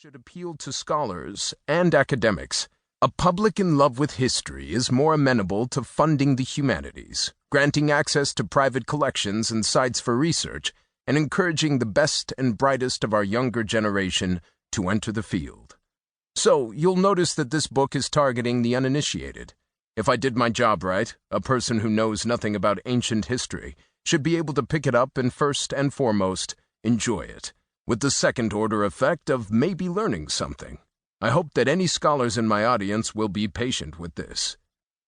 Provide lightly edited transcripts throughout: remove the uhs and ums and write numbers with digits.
should appeal to scholars and academics. A public in love with history is more amenable to funding the humanities, granting access to private collections and sites for research, and encouraging the best and brightest of our younger generation to enter the field. So, you'll notice that this book is targeting the uninitiated. If I did my job right, a person who knows nothing about ancient history should be able to pick it up and first and foremost, enjoy it, with the second-order effect of maybe learning something. I hope that any scholars in my audience will be patient with this.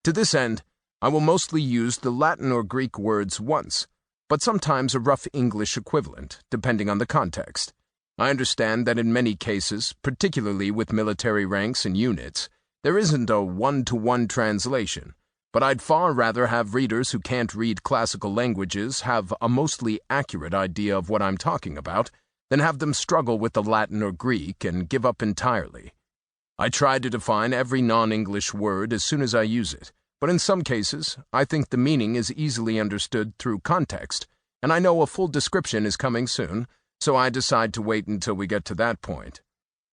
To this end, I will mostly use the Latin or Greek words once, but sometimes a rough English equivalent, depending on the context. I understand that in many cases, particularly with military ranks and units, there isn't a one-to-one translation, but I'd far rather have readers who can't read classical languages have a mostly accurate idea of what I'm talking about than have them struggle with the Latin or Greek and give up entirely. I try to define every non-English word as soon as I use it, but in some cases, I think the meaning is easily understood through context, and I know a full description is coming soon, so I decide to wait until we get to that point.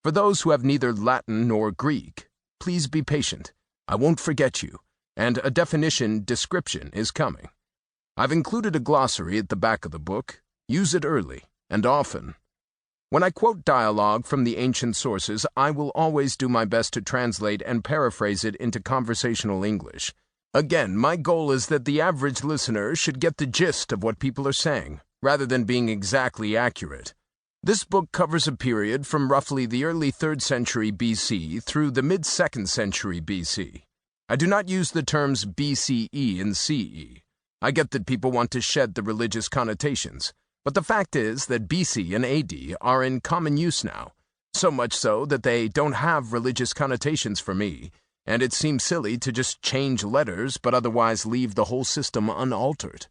For those who have neither Latin nor Greek, please be patient. I won't forget you, and a definition description is coming. I've included a glossary at the back of the book. Use it early and often. When I quote dialogue from the ancient sources, I will always do my best to translate and paraphrase it into conversational English. Again, my goal is that the average listener should get the gist of what people are saying, rather than being exactly accurate. This book covers a period from roughly the early 3rd century BC through the mid-2nd century BC. I do not use the terms BCE and CE. I get that people want to shed the religious connotations, but the fact is that BC and AD are in common use now, so much so that they don't have religious connotations for me, and it seems silly to just change letters but otherwise leave the whole system unaltered.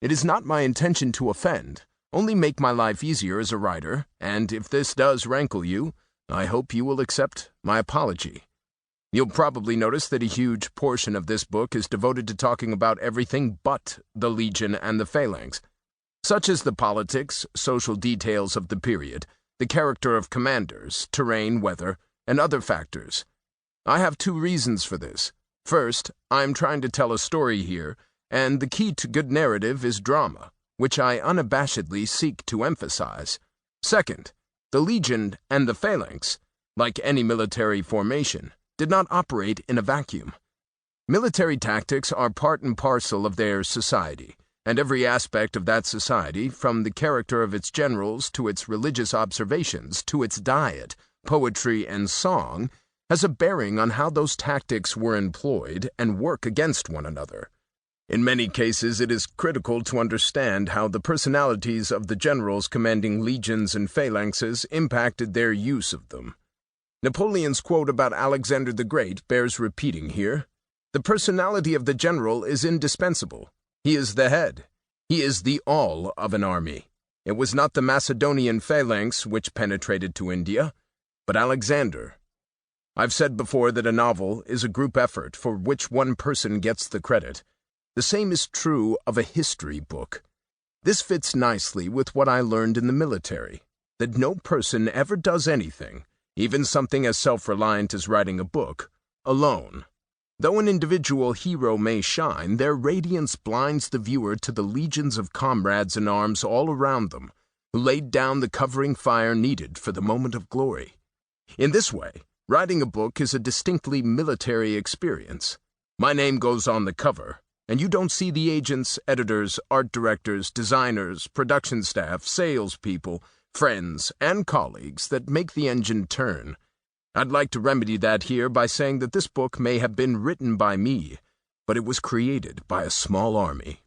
It is not my intention to offend, only make my life easier as a writer, and if this does rankle you, I hope you will accept my apology. You'll probably notice that a huge portion of this book is devoted to talking about everything but the Legion and the Phalanx, such as the politics, social details of the period, the character of commanders, terrain, weather, and other factors. I have 2 reasons for this. First, I'm trying to tell a story here, and the key to good narrative is drama, which I unabashedly seek to emphasize. Second, the Legion and the Phalanx, like any military formation, did not operate in a vacuum. Military tactics are part and parcel of their society, and every aspect of that society, from the character of its generals to its religious observations to its diet, poetry, and song, has a bearing on how those tactics were employed and work against one another. In many cases, it is critical to understand how the personalities of the generals commanding legions and phalanxes impacted their use of them. Napoleon's quote about Alexander the Great bears repeating here. The personality of the general is indispensable. He is the head. He is the all of an army. It was not the Macedonian phalanx which penetrated to India, but Alexander. I've said before that a novel is a group effort for which one person gets the credit. The same is true of a history book. This fits nicely with what I learned in the military, that no person ever does anything, even something as self-reliant as writing a book, alone. Though an individual hero may shine, their radiance blinds the viewer to the legions of comrades in arms all around them, who laid down the covering fire needed for the moment of glory. In this way, writing a book is a distinctly military experience. My name goes on the cover, and you don't see the agents, editors, art directors, designers, production staff, salespeople, friends, and colleagues that make the engine turn. I'd like to remedy that here by saying that this book may have been written by me, but it was created by a small army.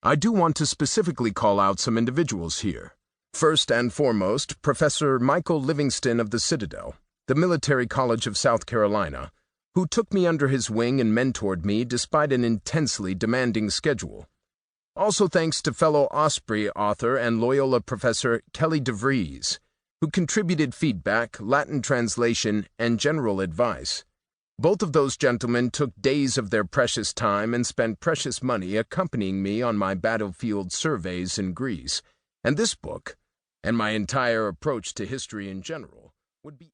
I do want to specifically call out some individuals here. First and foremost, Professor Michael Livingston of the Citadel, the Military College of South Carolina, who took me under his wing and mentored me despite an intensely demanding schedule. Also thanks to fellow Osprey author and Loyola professor Kelly DeVries, who contributed feedback, Latin translation, and general advice. Both of those gentlemen took days of their precious time and spent precious money accompanying me on my battlefield surveys in Greece, and this book, and my entire approach to history in general, would be